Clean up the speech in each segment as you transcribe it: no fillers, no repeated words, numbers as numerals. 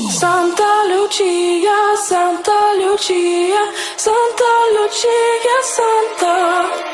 Santa Lucia, Santa Lucia, Santa Lucia, Santa.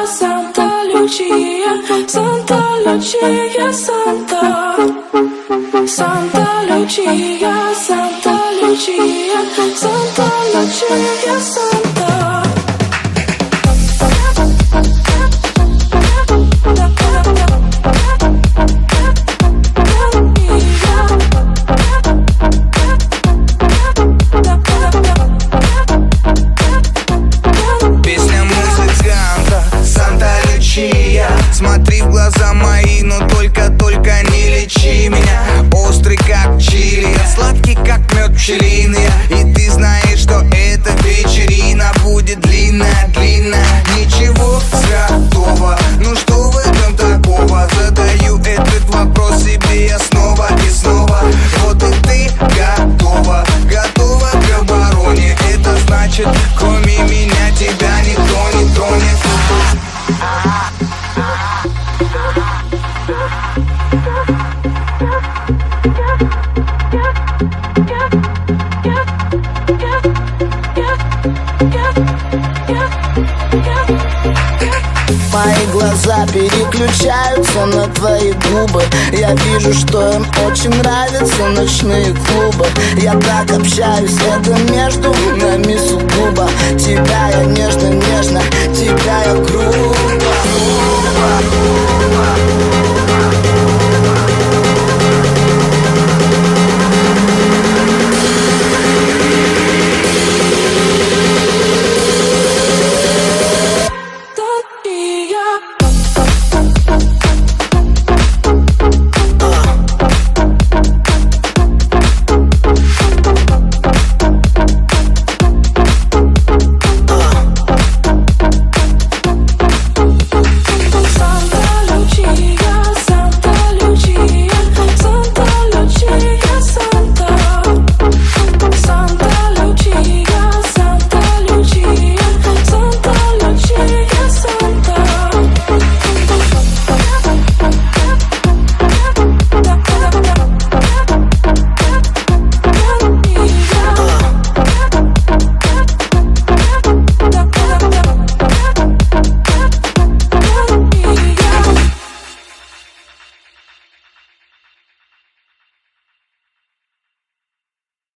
Santa Lucia, Santa Lucia, Santa. Santa Lucia, Santa Lucia, Santa Lucia, Santa. Смотри в глаза мои, но только не лечи меня. Острый как чили, сладкий как мед пчелиный. И ты знаешь, что эта вечерина будет длинная. Ничего святого, ну что в этом такого? Задаю этот вопрос себе я снова и снова. Вот и ты готова к обороне. Это значит, кроме меня тебя никто не тронет. Мои глаза переключаются на твои губы. Я вижу, что им очень нравятся ночные клубы. Я так общаюсь, это между нами сугубо. Тебя я нежно